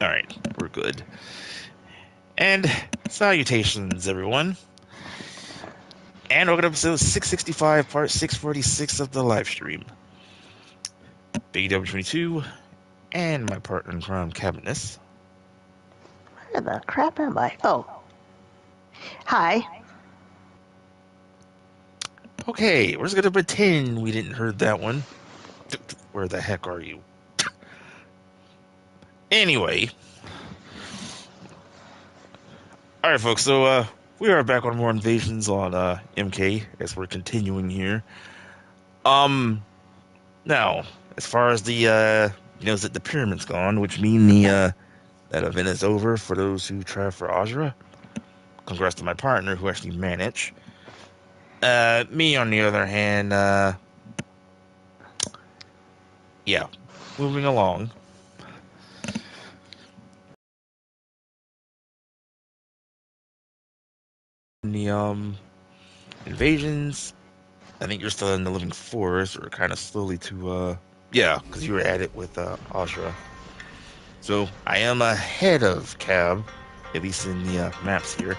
Alright, we're good. And salutations, everyone. And welcome to episode 665, part 646 of the live stream. BigDW22 and my partner in crime, Cabbitness. Where the crap am I? Oh. Hi. Okay, we're just gonna pretend we didn't heard that one. Where the heck are you? Anyway. Alright, folks, so, we are back on more invasions on, MK, as we're continuing here. Now, as far as the, that the pyramid's gone, which mean that event is over for those who try for Azra. Congrats to my partner who actually managed. Me, on the other hand, yeah, moving along. The, invasions, I think you're still in the Living Forest, or kind of slowly to, yeah, because you were at it with, Azra. So, I am ahead of Cab, at least in the, maps here.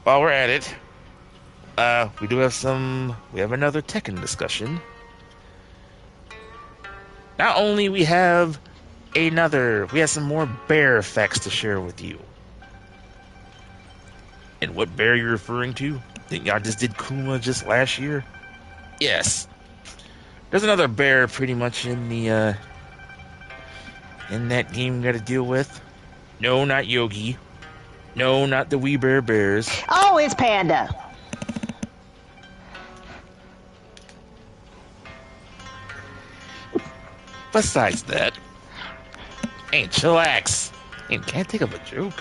While we're at it, we have another Tekken discussion. Not only we have some more bear facts to share with you. And what bear you're referring to? Think y'all just did Kuma just last year? Yes. There's another bear pretty much in the, in that game we gotta deal with. No, not Yogi. No, not the We Bear Bears. Oh, it's Panda. Besides that, chillax. Can't think of a joke.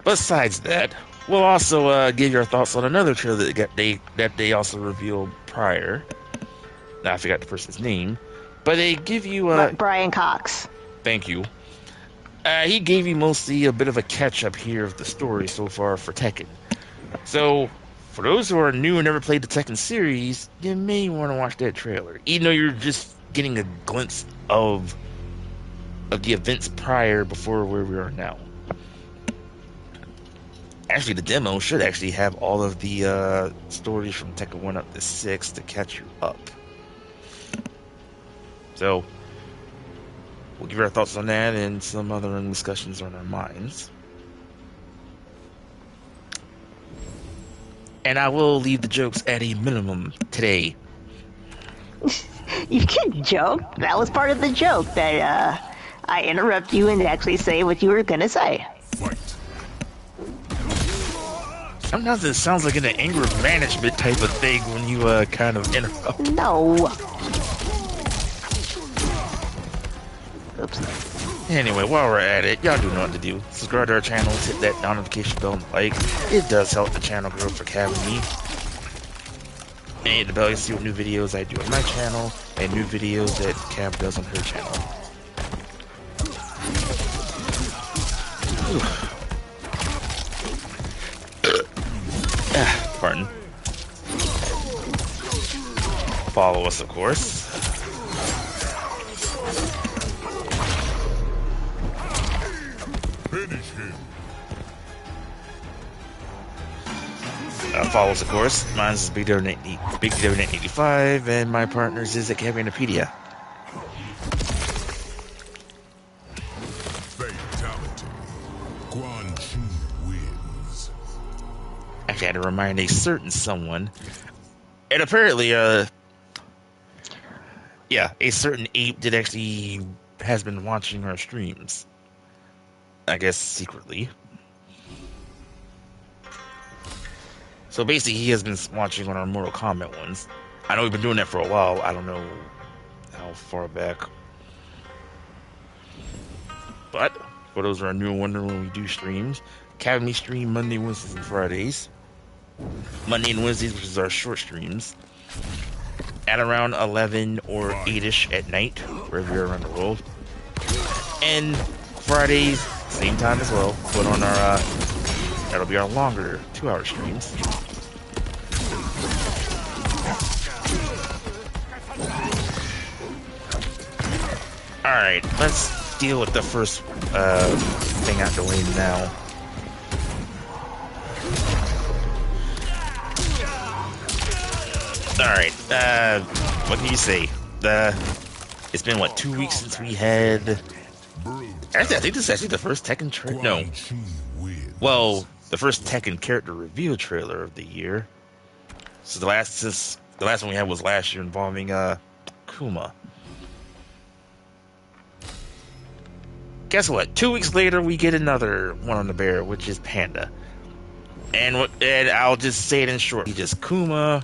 Besides that, we'll also give your thoughts on another trailer that they also revealed prior. Now I forgot the person's name, but they give you Brian Cox. Thank you. He gave you mostly a bit of a catch-up here of the story so far for Tekken. So, for those who are new and never played the Tekken series, you may want to watch that trailer. Even though you're just getting a glimpse of the events prior before where we are now. Actually, the demo should actually have all of the stories from Tekken 1 up to 6 to catch you up. So, we'll give our thoughts on that and some other discussions on our minds. And I will leave the jokes at a minimum today. You can joke. That was part of the joke, that I interrupt you and actually say what you were gonna say. Fight. Sometimes it sounds like an anger management type of thing when you kind of interrupt. No. Oops. Anyway, while we're at it, y'all do know what to do. Subscribe to our channel, hit that notification bell and like. It does help the channel grow for Cab and me. And hit the bell to see what new videos I do on my channel and new videos that Cab does on her channel. Pardon. Follow us, of course. Finish him. Follow us, of course. Mine's is BigDW1983, and my partner's is at Cabbitness1983. Fatality. Quan Chi wins. Actually, I had to remind a certain someone. And apparently, yeah, a certain ape did actually has been watching our streams. I guess secretly. So basically, he has been watching on our Mortal Kombat ones. I know we've been doing that for a while. I don't know how far back. But for those who are new and wondering when we do streams, Academy stream Monday, Wednesdays, and Fridays. Monday and Wednesdays, which is our short streams, at around 11 or 8ish at night, wherever you're around the world. And Fridays, same time as well, but on our that'll be our longer 2-hour streams. Alright, let's deal with the first thing out the way now. Alright, what can you say? It's been, what, 2 weeks since we had... Actually, I think this is actually the first Tekken trailer. No. Well, the first Tekken character reveal trailer of the year. So the last one we had was last year involving Kuma. Guess what? 2 weeks later, we get another one on the bear, which is Panda. And I'll just say it in short. Just Kuma,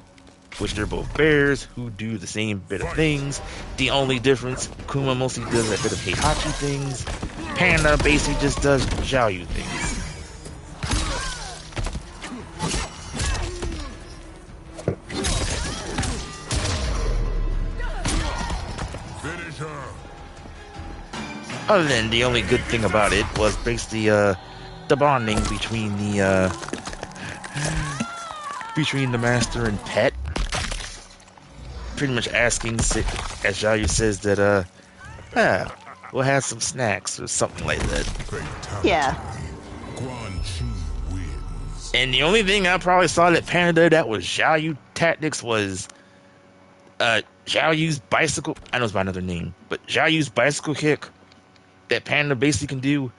which they're both bears who do the same bit of things. The only difference, Kuma mostly does a bit of Heihachi things. Panda basically just does Xiaoyu things. Finish her. Other than the only good thing about it was basically the bonding between the master and pet. Pretty much asking, as Xiaoyu says, that we'll have some snacks or something like that. Yeah. And the only thing I probably saw that Panda did that was Xiaoyu tactics was Xiaoyu's bicycle. I know it's by another name, but Xiaoyu's bicycle kick that Panda basically can do.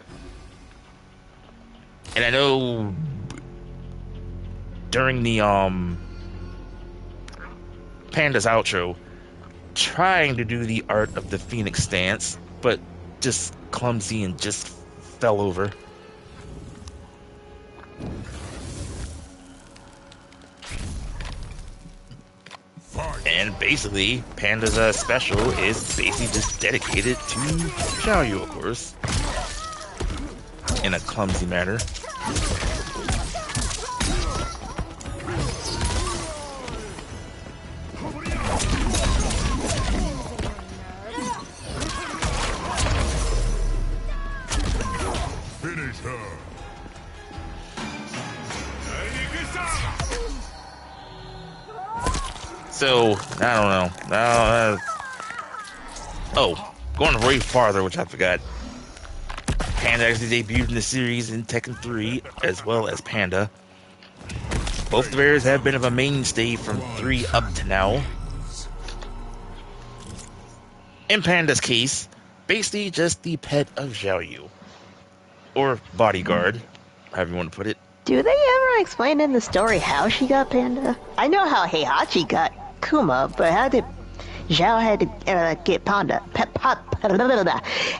And I know during the Panda's outro, trying to do the art of the Phoenix stance, but just clumsy and just fell over. And basically, Panda's special is basically just dedicated to Xiaoyu, of course, in a clumsy manner. Finish her. So, I don't know. Oh, going way farther, which I forgot. Panda actually debuted in the series in Tekken 3, as well as Panda. Both the bears have been of a mainstay from 3 up to now. In Panda's case, basically just the pet of Xiaoyu. Or bodyguard, however you want to put it. Do they ever explain in the story how she got Panda? I know how Heihachi got Kuma, but how did Zhao had to get Panda?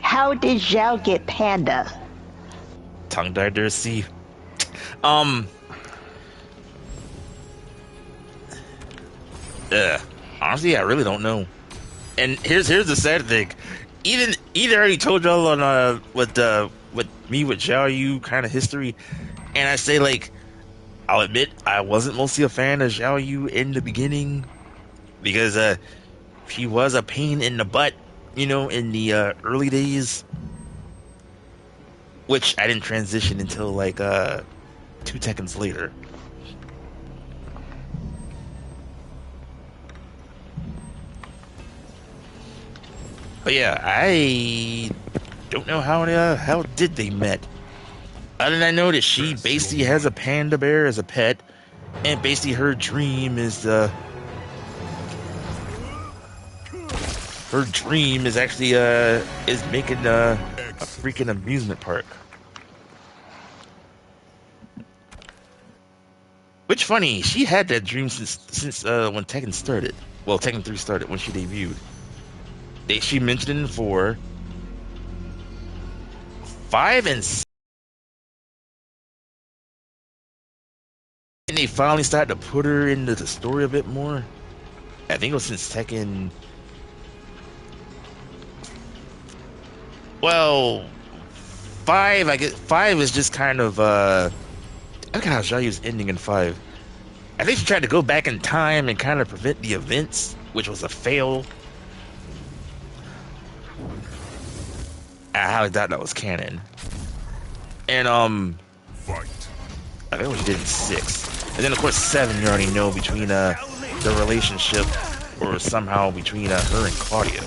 How did Zhao get Panda? Tongue died there, see. Honestly, I really don't know. And here's the sad thing. Either I already told y'all on with Xiaoyu kind of history, and I say, like, I'll admit I wasn't mostly a fan of Xiaoyu in the beginning because she was a pain in the butt, you know, in the early days, which I didn't transition until like 2 Tekkens later. But yeah, I don't know how did they met. Other than I know that she basically has a panda bear as a pet, and basically her dream is actually is making a freaking amusement park. Which funny, she had that dream since when Tekken started. Well, Tekken 3 started when she debuted. She mentioned it in 4, 5, and 6. And they finally started to put her into the story a bit more. I think it was since Tekken. Well, 5. I guess 5 is just kind of look at how Xiaoyu's ending in 5. I think she tried to go back in time and kind of prevent the events, which was a fail. I highly doubt that was canon. And Fight. I think what she did in 6. And then of course 7 you already know between the relationship or somehow between her and Claudio.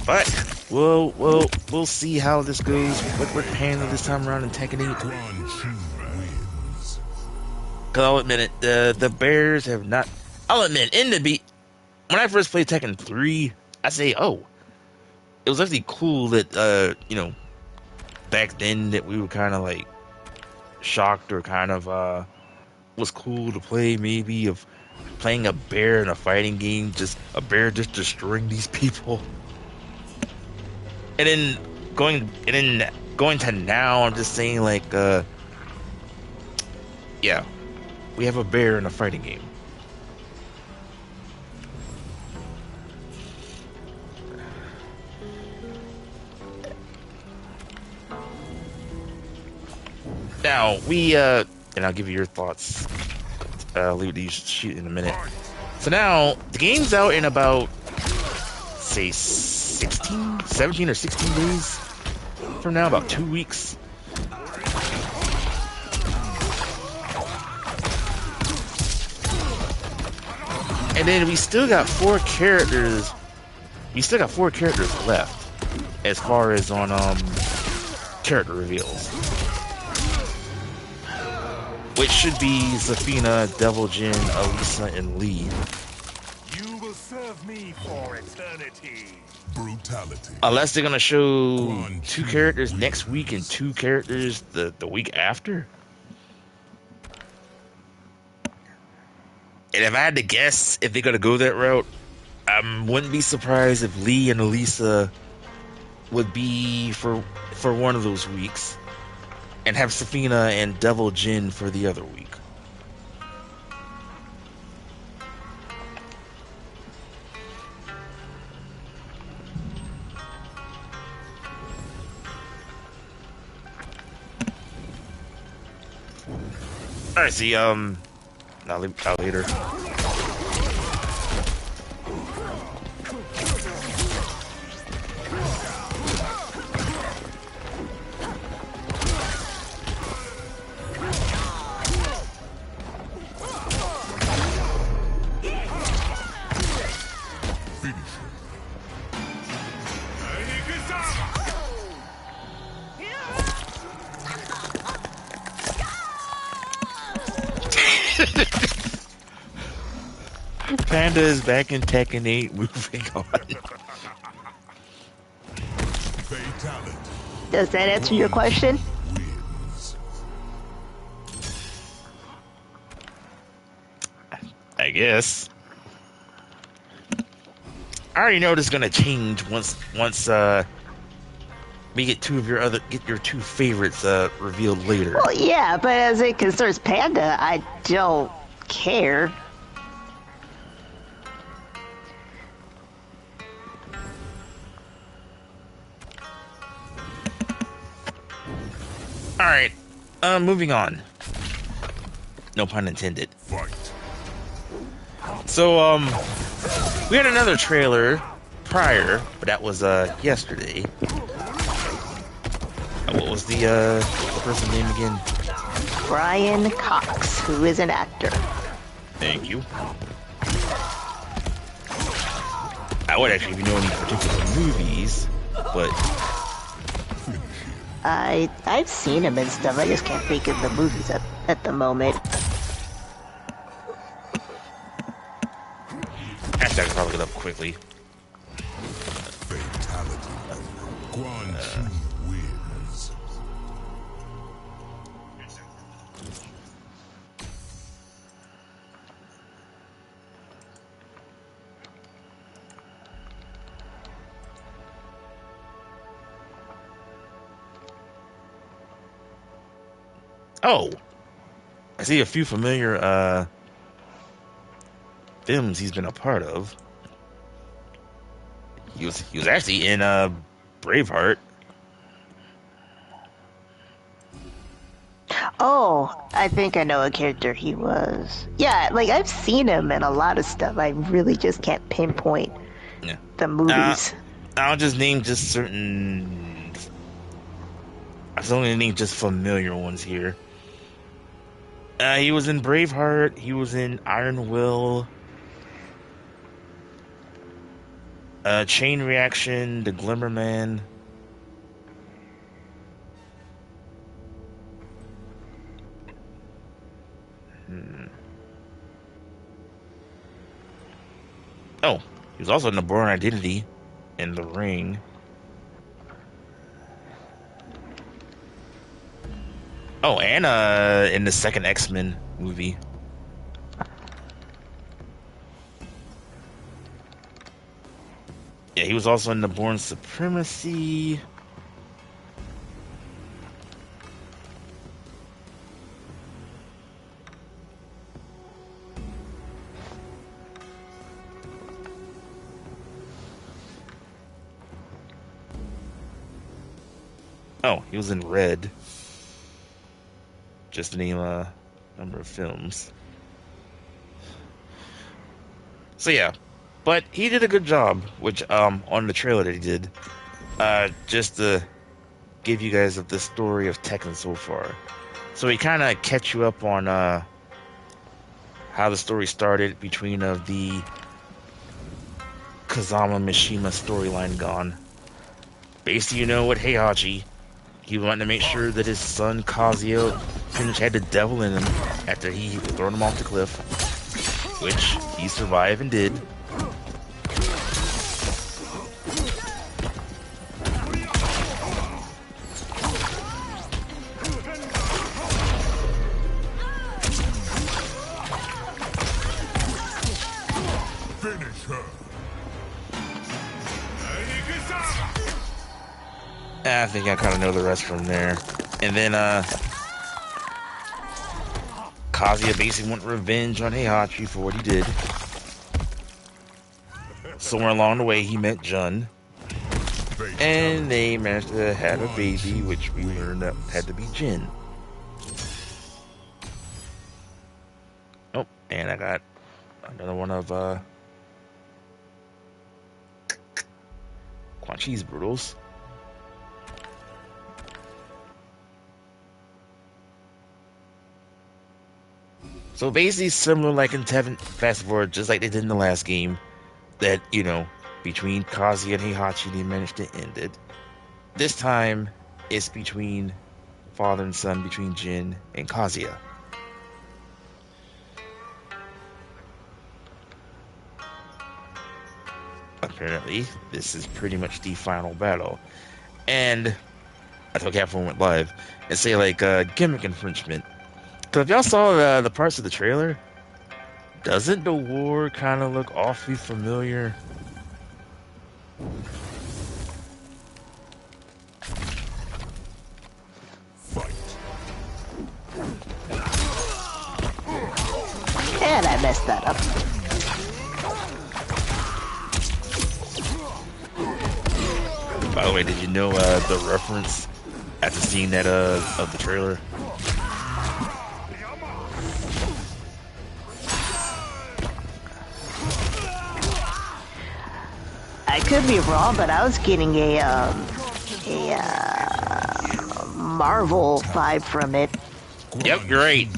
But we'll see how this goes with Panda this time around in Tekken 8. Cause I'll admit it, the Bears have not. I'll admit, when I first played Tekken 3, I say, oh, it was actually cool that back then that we were kind of like shocked or kind of was cool to play maybe of playing a bear in a fighting game, just a bear just destroying these people. And then going to now, I'm just saying like, yeah, we have a bear in a fighting game. Now and I'll give you your thoughts. Leave it to you shoot in a minute. So now the game's out in about say 17 or 16 days from now, about 2 weeks. And then we still got 4 characters. We still got 4 characters left as far as on character reveals. Which should be Zafina, Devil Jin, Elisa, and Lee. You will serve me for eternity. Brutality. Unless they're gonna show 2 characters next week and 2 characters the week after. And if I had to guess if they're gonna go that route, I wouldn't be surprised if Lee and Elisa would be for one of those weeks. And have Safina and Devil Jin for the other week. Alright, see, I'll later. Panda is back in Tekken 8. Moving on. Does that answer your question? I guess. I already know this is gonna change once we get your 2 favorites revealed later. Well, yeah, but as it concerns Panda, I don't care. Alright, moving on. No pun intended. Fight. So, we had another trailer prior, but that was, yesterday. What was the person's name again? Brian Cox, who is an actor. Thank you. I would actually know any particular movies, but... I've seen him and stuff. I just can't think of the movies at the moment. Actually, I can probably get up quickly. Fatality. Guan wins. Oh, I see a few familiar films he's been a part of. He was actually in Braveheart. Oh, I think I know what character he was. Yeah, like I've seen him in a lot of stuff. I really just can't pinpoint the movies. I'll just name just certain. I was only name just familiar ones here. He was in Braveheart. He was in Iron Will. Chain Reaction, the Glimmerman. Oh, he was also in the Born Identity in The Ring. Oh, and in the second X-Men movie. Yeah, he was also in the Born Supremacy. Oh, he was in Red. Just to name a number of films. So yeah, but he did a good job, which on the trailer that he did, just to give you guys the story of Tekken so far. So he kind of catch you up on how the story started between the Kazama Mishima storyline gone. Basically, you know what Heihachi, he wanted to make sure that his son Kazuya pretty much had the devil in him after he thrown him off the cliff, which he survived and did. Finish her. I think I kind of know the rest from there. And then, Kazuya basically went revenge on Heihachi for what he did. Somewhere along the way, he met Jun. And they managed to have a baby, which we learned that had to be Jin. Oh, and I got another one of, Quan Chi's Brutals. So basically similar like in Tekken Fast Forward, just like they did in the last game, that, you know, between Kazuya and Heihachi, they managed to end it. This time, it's between father and son, between Jin and Kazuya. Apparently, this is pretty much the final battle. And I told Capcom went live and say like gimmick infringement. Because if y'all saw the parts of the trailer, doesn't the war kind of look awfully familiar? Fight. And I messed that up. By the way, did you know the reference after seeing that of the trailer? I could be wrong, but I was getting a Marvel vibe from it. Yep, you're right.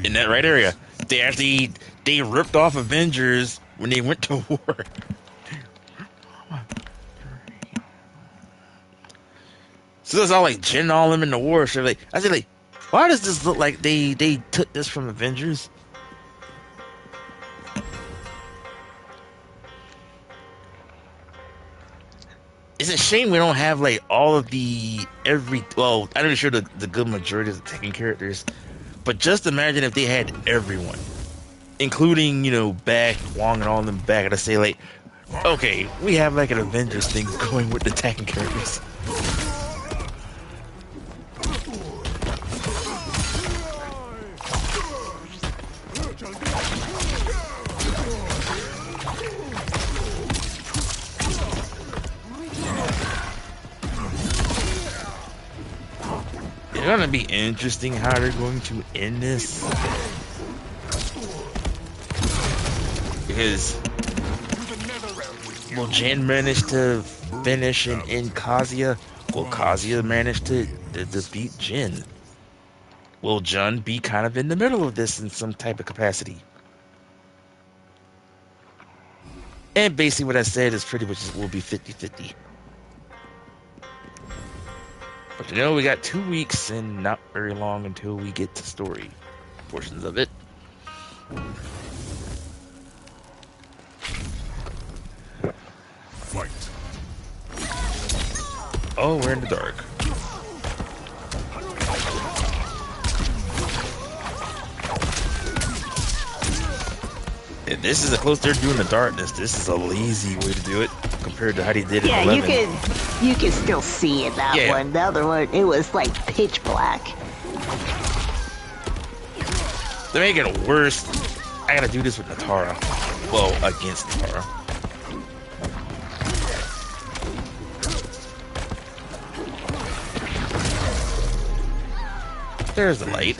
In that right area. They ripped off Avengers when they went to war. So it's all like Jin all them in the war. So like, I said, like, why does this look like they took this from Avengers? It's a shame we don't have like all of well, I'm not sure the good majority of the Tekken characters, but just imagine if they had everyone, including, you know, Back, Wong, and all of them back, and I say like, okay, we have like an Avengers thing going with the Tekken characters. It's gonna be interesting how they're going to end this, because will Jin manage to finish and end Kazuya? Will Kazuya manage to defeat Jin? Will Jun be kind of in the middle of this in some type of capacity? And basically what I said is pretty much will be 50-50. But you know, we got 2 weeks and not very long until we get to story portions of it. Fight. Oh, we're in the dark. And this is a close they're doing the darkness. This is a lazy way to do it compared to how they did it. Yeah, in 11. you could still see in that one. The other one, it was like pitch black. To make it worse, I gotta do this with Natara. Well, against Natara. There's the light.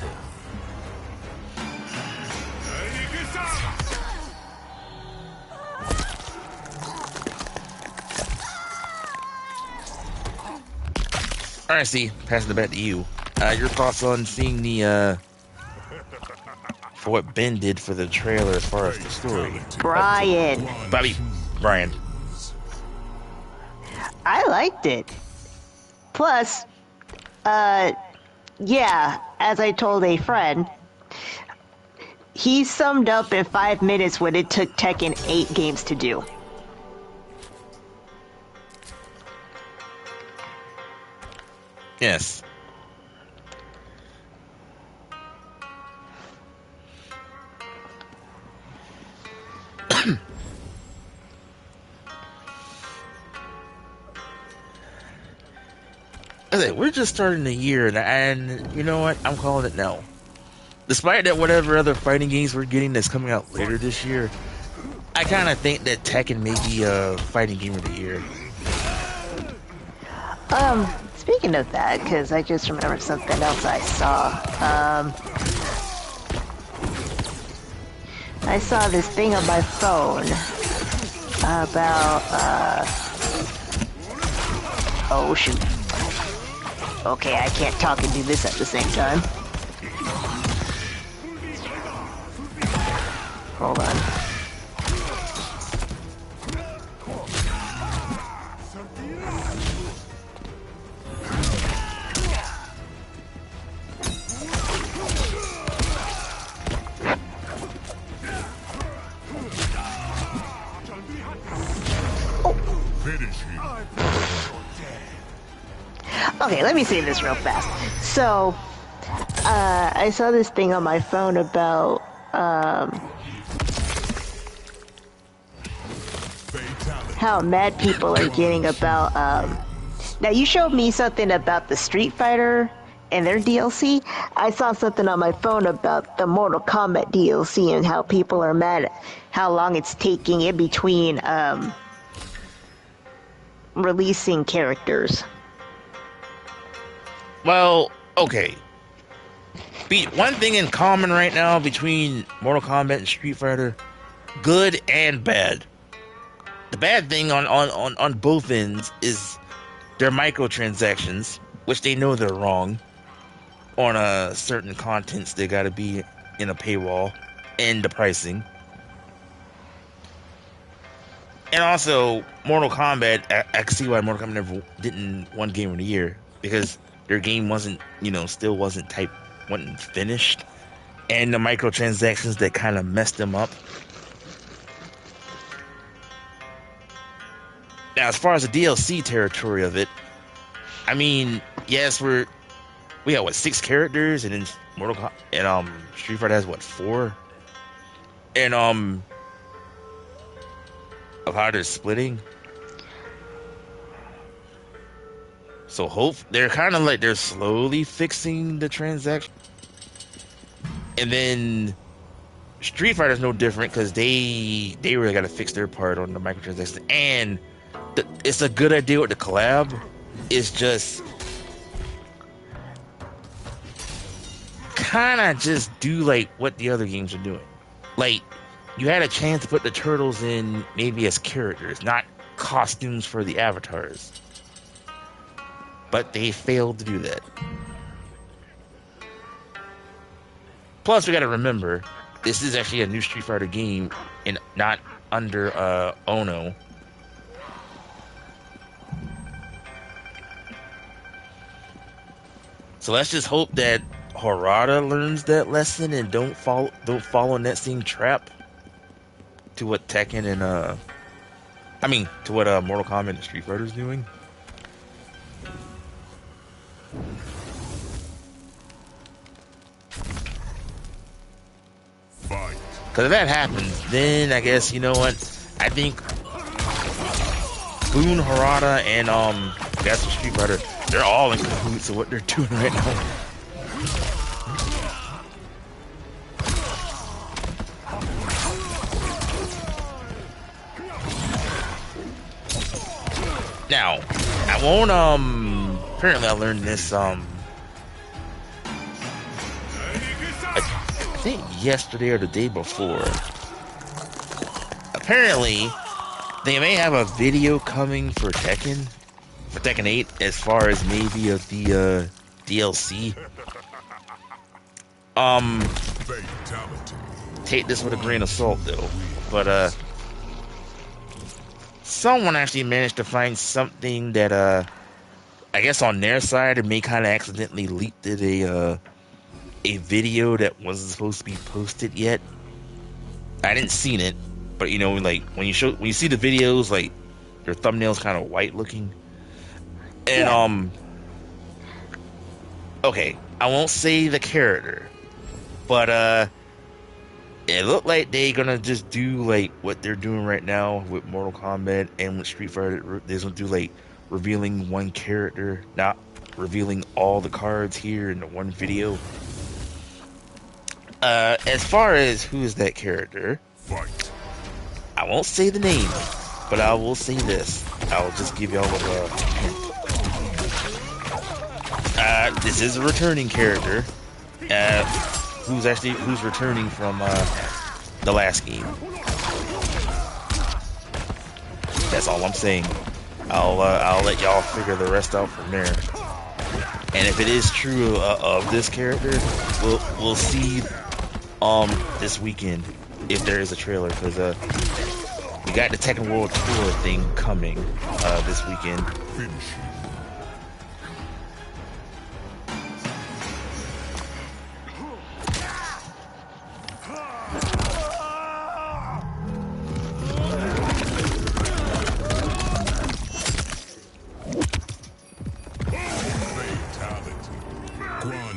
Alright, see, passing it back to you. Your thoughts on seeing the, for what Ben did for the trailer as far as the story? Brian. Brian. I liked it. Plus, yeah, as I told a friend, he summed up in 5 minutes what it took Tekken 8 games to do. Yes. We're just starting the year, and you know what? I'm calling it now. Despite that, whatever other fighting games we're getting that's coming out later this year, I kind of think that Tekken may be a fighting game of the year. Speaking of that, because I just remembered something else I saw. I saw this thing on my phone about, oh shoot. Okay, I can't talk and do this at the same time. Hold on. Okay, let me say this real fast. So, I saw this thing on my phone about, how mad people are getting about, now you showed me something about the Street Fighter and their DLC. I saw something on my phone about the Mortal Kombat DLC and how people are mad at how long it's taking in between, releasing characters. Well, okay. One thing in common right now between Mortal Kombat and Street Fighter, good and bad. The bad thing on both ends is their microtransactions, which they know they're wrong. On certain contents, they gotta be in a paywall, and the pricing. And also, Mortal Kombat, I can see why Mortal Kombat never didn't won Game of the Year, because their game wasn't, still wasn't finished, and the microtransactions that kind of messed them up. Now, as far as the DLC territory of it, I mean, yes, we have what, 6 characters, and then Street Fighter has what, 4, and of how they're splitting. So they're kind of like they're slowly fixing the transaction, and then Street Fighter's no different because they really got to fix their part on the microtransactions. And it's a good idea with the collab. It's just kind of just do like what the other games are doing. Like, you had a chance to put the turtles in maybe as characters, not costumes for the avatars. But they failed to do that. Plus, we gotta remember, this is actually a new Street Fighter game, and not under Ono. So let's just hope that Harada learns that lesson and don't fall in that same trap to what Tekken and to what Mortal Kombat and Street Fighter is doing. Because if that happens, then I guess, you know what? I think Boone, Harada, and that's Street Fighter, they're all in cahoots of what they're doing right now. Now, I won't apparently I learned this I think yesterday or the day before. Apparently, they may have a video coming for Tekken 8, as far as maybe of the DLC. Take this with a grain of salt though. But someone actually managed to find something that I guess on their side it may kind of accidentally leaked it a video that wasn't supposed to be posted yet. I didn't seen it, but you know, like when you see the videos, like their thumbnail's kind of white looking. And yeah. Okay, I won't say the character, but it looked like they're gonna just do like what they're doing right now with Mortal Kombat and with Street Fighter. They're gonna do like revealing one character, not revealing all the cards here in the one video. As far as who is that character, I won't say the name, but I will say this. I'll just give y'all a hint. This is a returning character, who's returning from the last game. That's all I'm saying. I'll let y'all figure the rest out from there. And if it is true of this character, we'll see this weekend if there is a trailer, because we got the Tekken World Tour thing coming this weekend.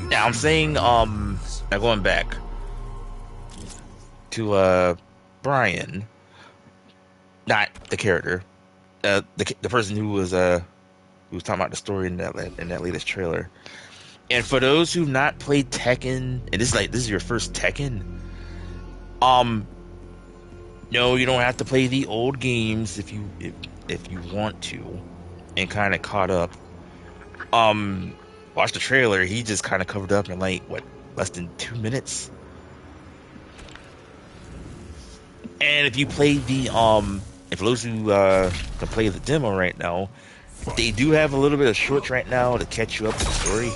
Now I'm saying now going back to Brian, not the character, the person who was talking about the story in that latest trailer. And for those who've not played Tekken, and this is your first Tekken, no, you don't have to play the old games if you want to, and kind of caught up. Watch the trailer. He just kind of covered up in like less than 2 minutes. And if you play the if those who can play the demo right now, they do have a little bit of shorts right now to catch you up to the story.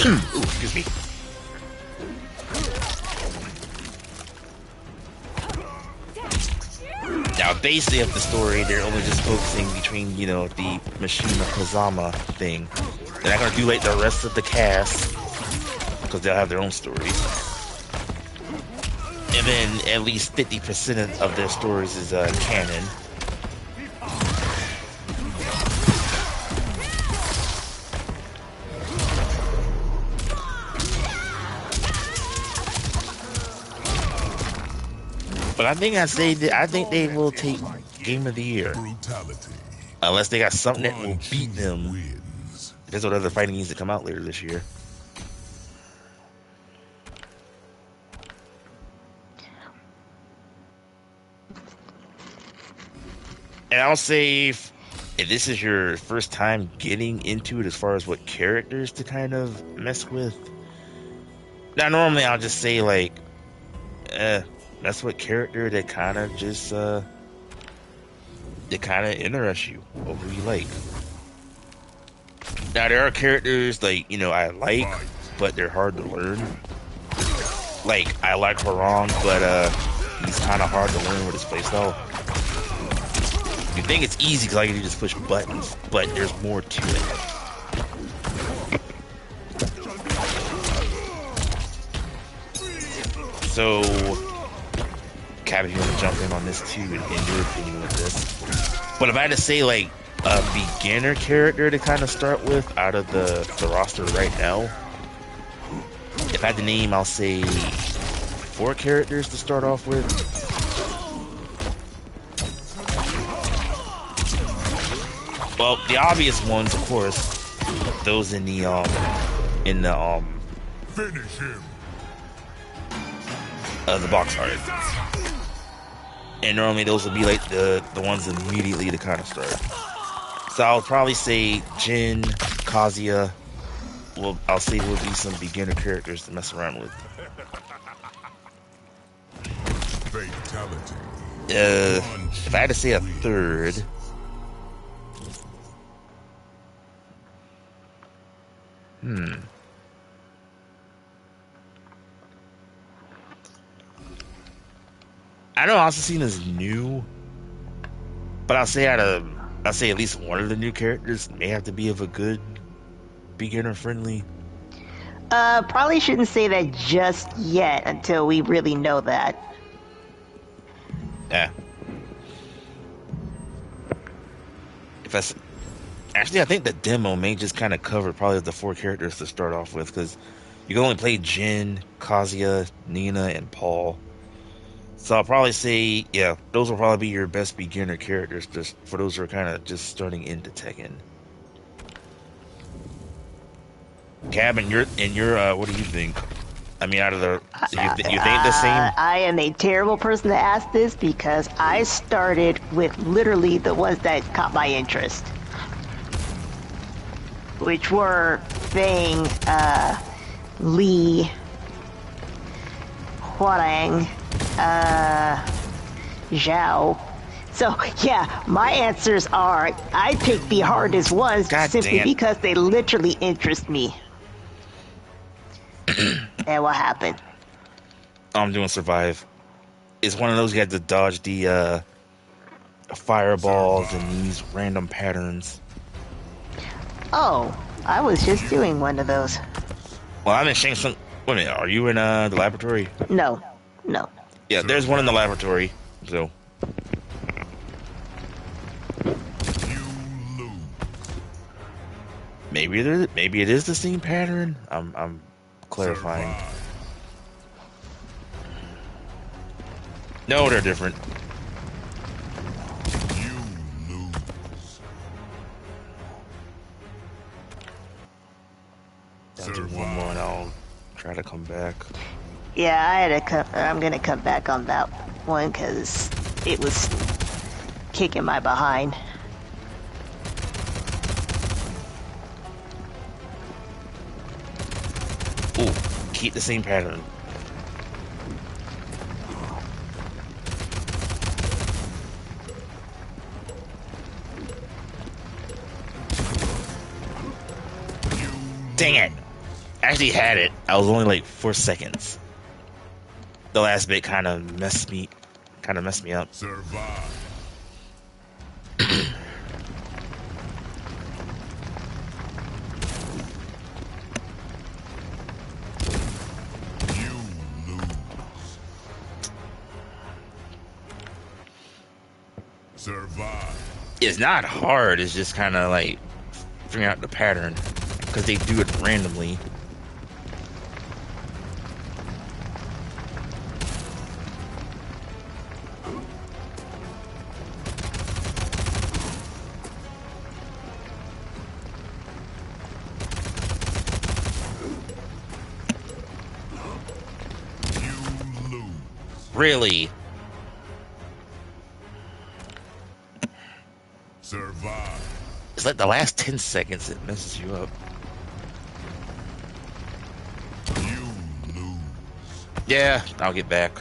Ooh, excuse me. Now, basically of the story, they're only just focusing between, you know, the Mishima Kazama thing. They're not gonna do like the rest of the cast, because they'll have their own stories. And then at least 50% of their stories is canon. But I think they will take Game of the Year. Unless they got something that will beat them. Depends what other fighting needs to come out later this year. And I'll say, if this is your first time getting into it as far as what characters to kind of mess with, Now, normally I'll just say like, that's what character that kind of just that kind of interests you or who you like. Now there are characters like I like, Fight. but they're hard to learn. Like I like Harong, but he's kind of hard to learn with his playstyle. You think it's easy because all you do is just push buttons, but there's more to it. So, Cabby, you want to jump in on this too, in your opinion with this? But if I had to say like a beginner character to kind of start with out of the roster right now, if I had to name, I'll say 4 characters to start off with. Well, the obvious ones, of course, those in the Finish him. The box art. And normally those would be like the ones immediately to kind of start. So I'll probably say Jin, Kazuya. Well, I'll say will be some beginner characters to mess around with. Fatality. If I had to say a third, I know Assassine is new, but I'll say at least one of the new characters may have to be of a good beginner friendly. Probably shouldn't say that just yet until we really know that. Yeah. Actually, I think the demo may just kind of cover probably the 4 characters to start off with, because you can only play Jin, Kazuya, Nina, and Paul. So I'll probably say, yeah, those will probably be your best beginner characters, just for those who are kind of just starting into Tekken. Cab, and your what do you think? I mean, out of the, you think the same? I am a terrible person to ask this because I started with literally the ones that caught my interest, which were Fang, Lee, Huarang, Zhao. So yeah, my answers are I picked the hardest ones simply because they literally interest me. And what happened? I'm doing survive. It's one of those you had to dodge the fireballs and these random patterns. Oh, I was just doing one of those. Well, I'm in Shang Tsung. Wait a minute, are you in the laboratory? No. Yeah, there's one in the laboratory. So You lose. maybe it is the same pattern. I'm clarifying. Survive. No, they're different. You lose. I'll do one more and I'll try to come back. Yeah, I'm gonna come back on that one because it was kicking my behind. Ooh, keep the same pattern. Dang it! I actually had it. I was only like 4 seconds. The last bit kind of messed me up. Survive. You lose. Survive. It's not hard. It's just kind of like figuring out the pattern because they do it randomly. Really? Survive. It's like the last 10 seconds it messes you up. You lose. Yeah, I'll get back.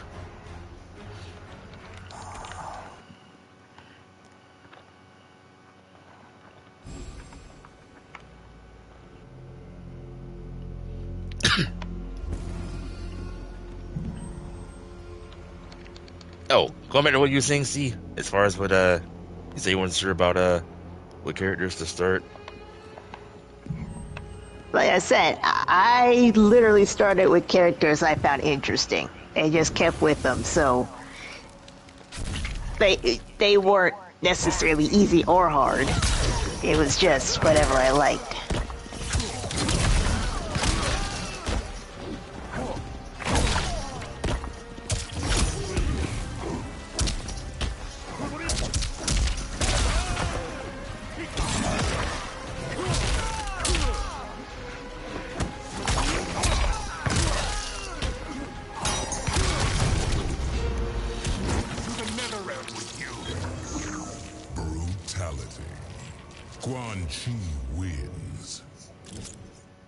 Oh, going back to what you were saying, see, as far as what you say you weren't sure about what characters to start. Like I said, I literally started with characters I found interesting and just kept with them. So they weren't necessarily easy or hard. It was just whatever I liked.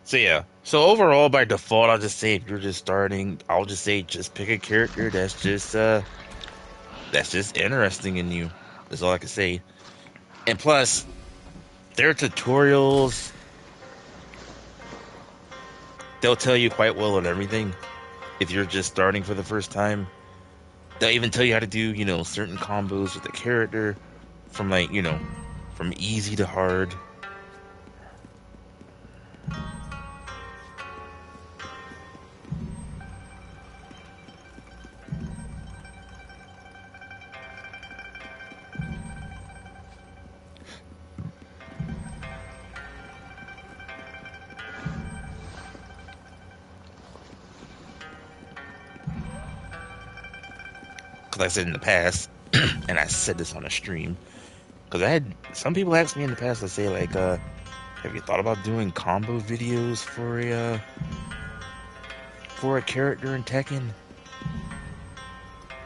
So yeah, so overall by default, I'll just say if you're just starting, I'll just say just pick a character that's just interesting in you. That's all I can say. And plus, their tutorials, they'll tell you quite well on everything. If you're just starting for the first time, they'll even tell you how to do, you know, certain combos with the character, from like, you know, from easy to hard. Like I said in the past, and I said this on a stream, because I had some people ask me in the past to say like, have you thought about doing combo videos for a character in Tekken?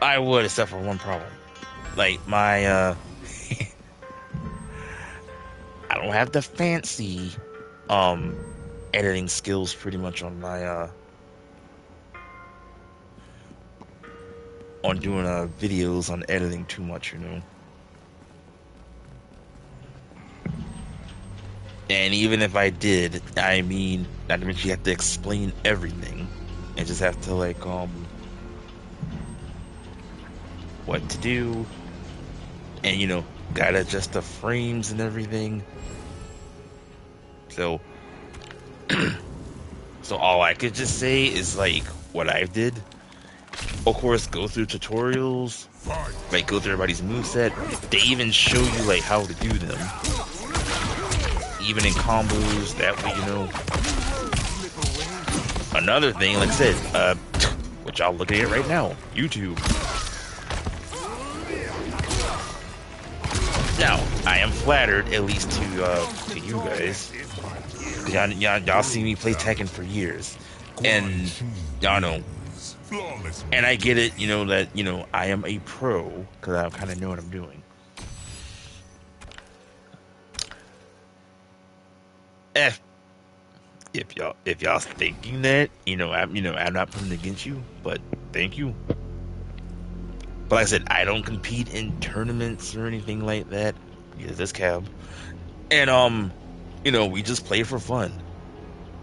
I would, except for one problem. Like my I don't have the fancy editing skills pretty much on my on doing videos on editing too much, you know. And even if I did, I mean, not to mention you have to explain everything and just have to like what to do, and you know, gotta adjust the frames and everything. So so all I could just say is like what I did. Of course, go through tutorials, like go through everybody's moveset. They even show you like how to do them, even in combos. That way, you know. Another thing, like I said, which y'all looking at right now, YouTube. Now, I am flattered, at least to you guys. Y'all see me play Tekken for years, and y'all know. And I get it, you know, that, you know, I am a pro, because I kind of know what I'm doing. If y'all thinking that, you know, I'm not putting it against you, but thank you. But like I said, I don't compete in tournaments or anything like that. Yeah, this cab. And you know, we just play for fun.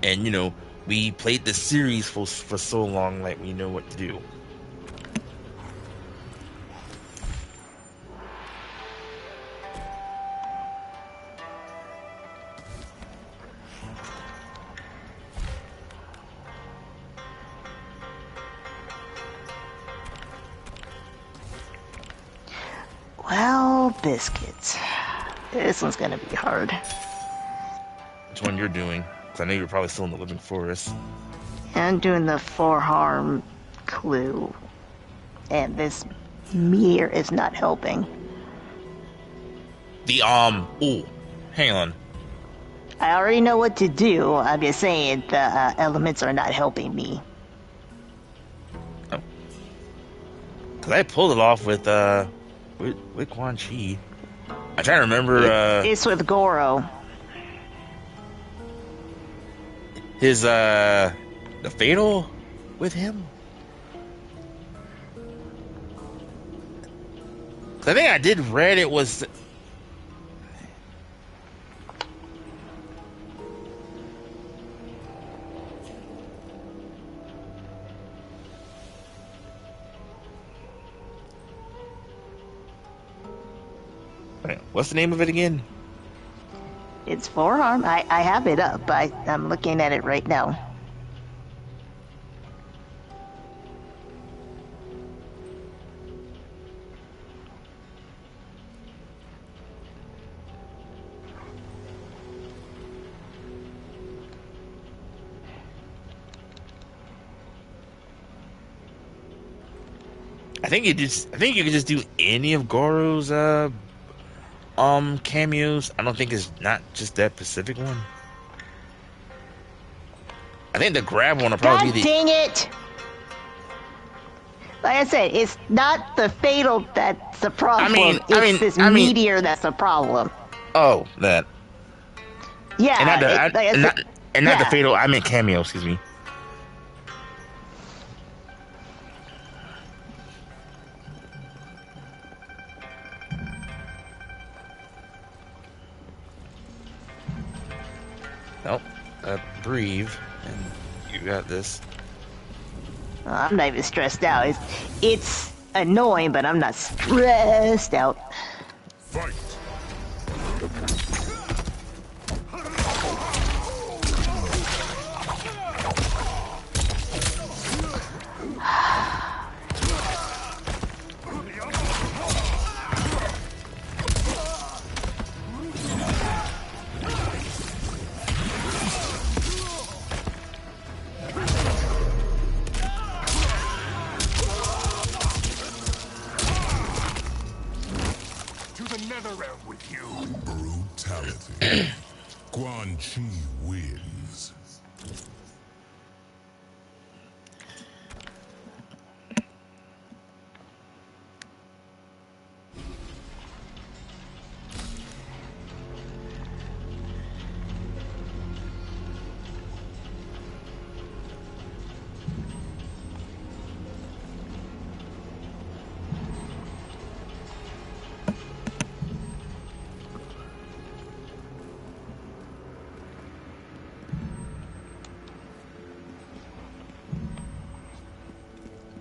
And you know, we played the series for so long, like we know what to do. Well, biscuits. This one's gonna be hard. Which one you're doing? Because I know you're probably still in the living forest. I'm doing the forearm clue. And this mirror is not helping. The ooh, hang on. I already know what to do. I'm just saying the elements are not helping me. Oh. Because I pulled it off with Quan Chi. I'm trying to remember. It's with Goro. His the fatal with him. The thing I did read it was. Wait, what's the name of it again? It's forearm. I have it up. I'm looking at it right now. I think you could just do any of Goro's cameos. I don't think it's not just that Pacific one. I think the grab one will probably God be the. dang it! Like I said, it's not the fatal that's the problem. It's this meteor that's the problem. Oh, that. Yeah, And not the fatal. I meant cameo. Excuse me. Nope. Breathe, and you got this. I'm not even stressed out. It's annoying, but I'm not stressed out. Fight. With you. Brutality. Quan Chi wins.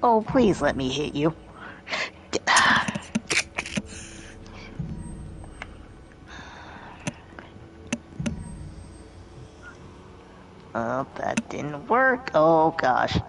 Oh, please let me hit you. Oh, that didn't work. Oh, gosh.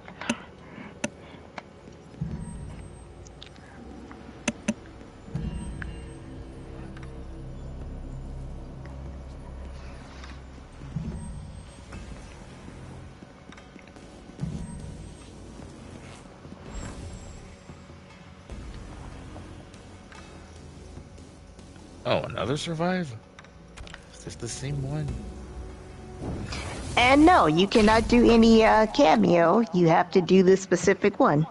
Oh, another survive? Is this the same one? And no, you cannot do any cameo. You have to do this specific one.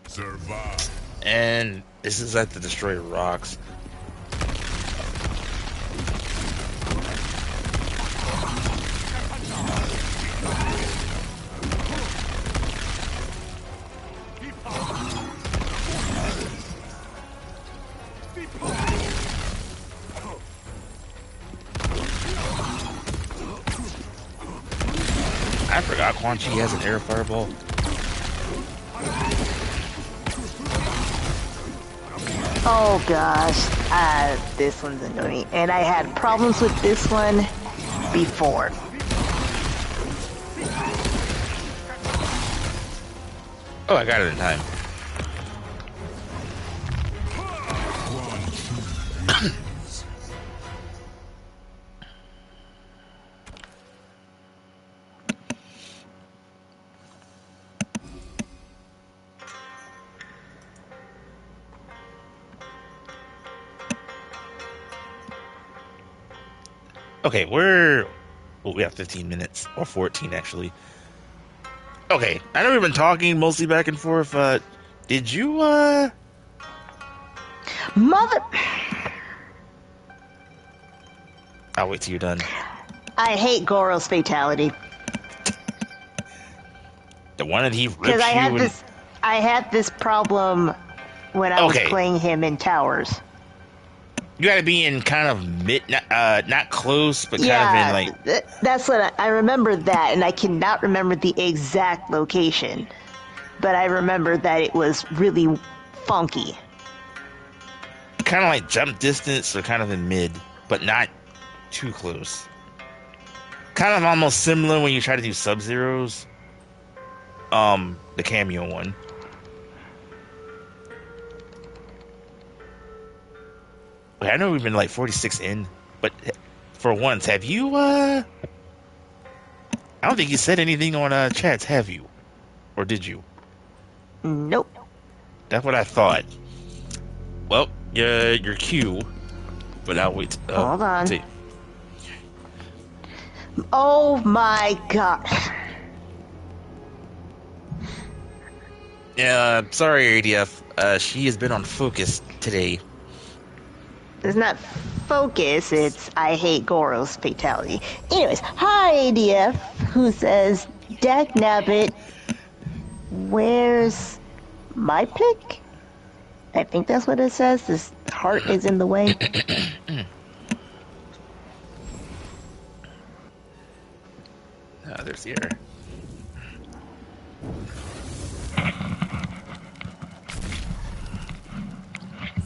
Survive. And this is at the Destroy Rocks. I forgot Quan Chi has an air fireball. Oh gosh, this one's annoying. And I had problems with this one before. Oh, I got it in time. Okay, we have 15 minutes, or 14 actually. Okay, I know we've been talking mostly back and forth. Did you Mother... I'll wait till you're done. I hate Goro's fatality. The one that he Because rips you and... I had this problem when I was Okay. playing him in Towers. You gotta be in kind of mid, not close, but kind of in like... That's what I remember that, and I cannot remember the exact location. But I remember that it was really funky. Kind of like jump distance or kind of in mid, but not too close. Kind of almost similar when you try to do Sub-Zeros. The cameo one. Wait, I know we've been like 46 in, but for once, have you, I don't think you said anything on, chats, have you? Or did you? Nope. That's what I thought. Well, your cue, but I'll wait. Hold on. See. Oh my god. Yeah, sorry, ADF. She has been on focus today. It's not focus, it's I hate Goro's fatality. Anyways, hi ADF, who says, Dak Nabbit, where's my pick? I think that's what it says. This heart is in the way. There's the error.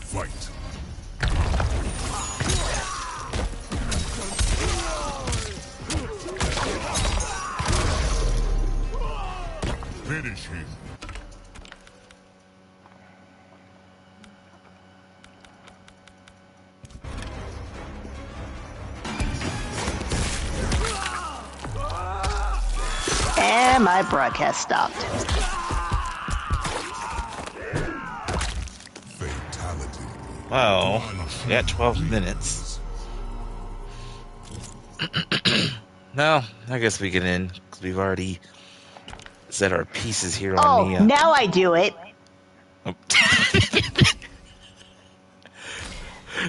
Fight. Finish him. And my broadcast stopped. Fatality. Wow, we got 12 minutes. No, I guess we can end because we've already set our pieces here on the. Now I do it. Oh.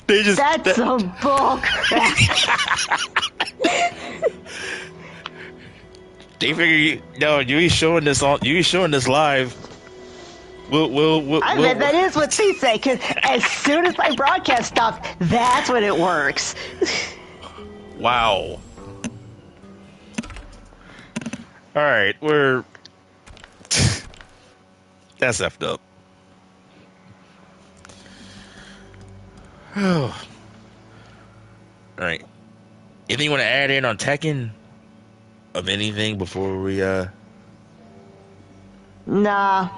They just. That's some bull crap. They figure you ain't showing this on. You ain't showing this live. I bet that is what she said. Because as soon as my broadcast stopped, that's when it works. Wow. All right, we're. That's effed up. All right. Anything you want to add in on Tekken? Of anything before we Nah.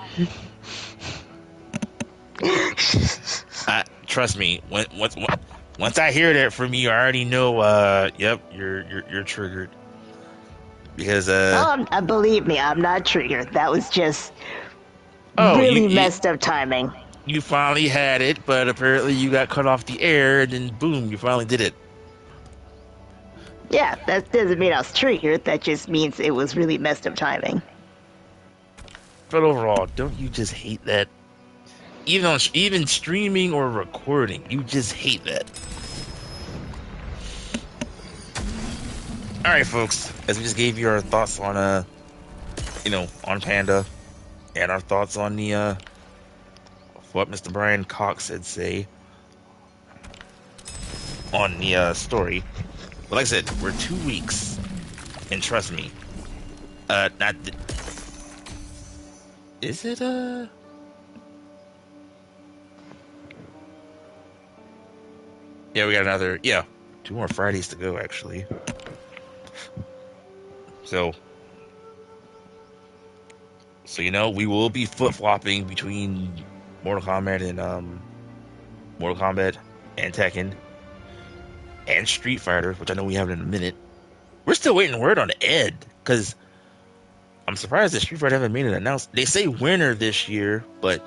Trust me. Once I hear that from you, I already know. Yep, you're triggered. Because believe me, I'm not triggered. That was just Oh, really messed up timing. You finally had it, but apparently you got cut off the air, and then boom, you finally did it. Yeah, that doesn't mean I was triggered. That just means it was really messed up timing. But overall, don't you just hate that? Even streaming or recording, you just hate that. All right, folks. As we just gave you our thoughts on on Panda, and our thoughts on the what Mr. Brian Cox had say on the story. But like I said, we're 2 weeks, and trust me, is it yeah, we got another 2 more Fridays to go actually. So we will be flip-flopping between Mortal Kombat and Tekken and Street Fighter, which I know we have in a minute. We're still waiting word on Ed, because I'm surprised that Street Fighter haven't made an announcement. They say winner this year, but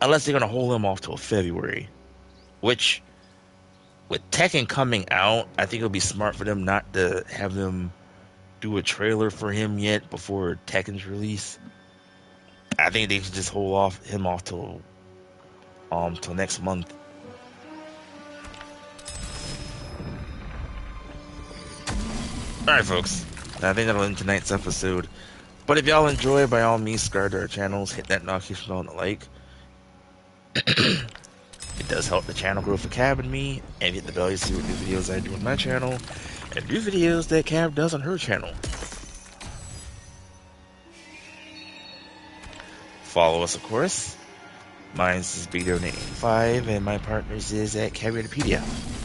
unless they're going to hold him off till February, which with Tekken coming out, I think it'll be smart for them not to have them do a trailer for him yet before Tekken's release. I think they should just hold him off till next month. All right, folks. And I think that'll end tonight's episode. But if y'all enjoy, by all means, subscribe to our channels, hit that notification bell and the like. It does help the channel grow for Cab and me, and hit the bell to see what new videos I do on my channel, and new videos that Cab does on her channel. Follow us, of course. Mine is BigDW22, and my partner's is at Cabbitness1983.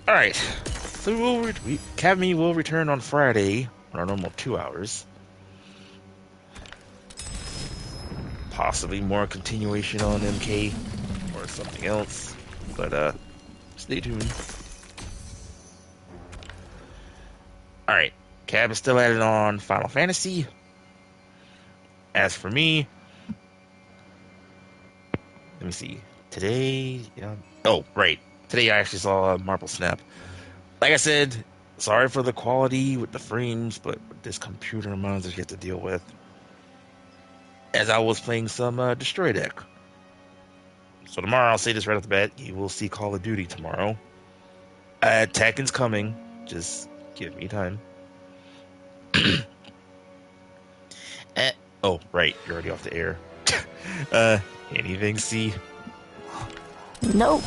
Alright, so Cab and me will return on Friday on our normal 2 hours. Possibly more continuation on MK or something else, but stay tuned. Alright, Cab is still at it on Final Fantasy. As for me, let me see. Today, oh, right. Today I actually saw Marble Snap. Like I said, sorry for the quality with the frames, but with this computer of mine that you have to deal with. As I was playing some Destroy Deck. So tomorrow, I'll say this right off the bat, you will see Call of Duty tomorrow. Tekken's coming. Just give me time. Oh, right. You're already off the air. Anything, C? Nope.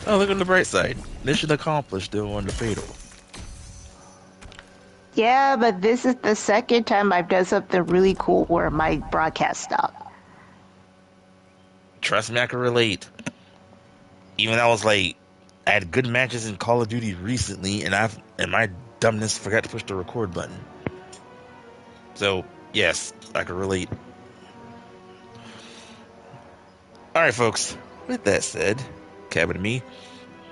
Oh, look on the bright side. Mission accomplished, still on the fatal. Yeah, but this is the second time I've done something really cool where my broadcast stopped. Trust me, I can relate. Even though I was like, I had good matches in Call of Duty recently, and my dumbness forgot to push the record button. So, yes, I can relate. Alright, folks. With that said, Cabin and me,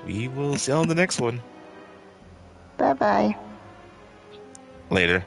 we will see you on the next one. Bye-bye. Later.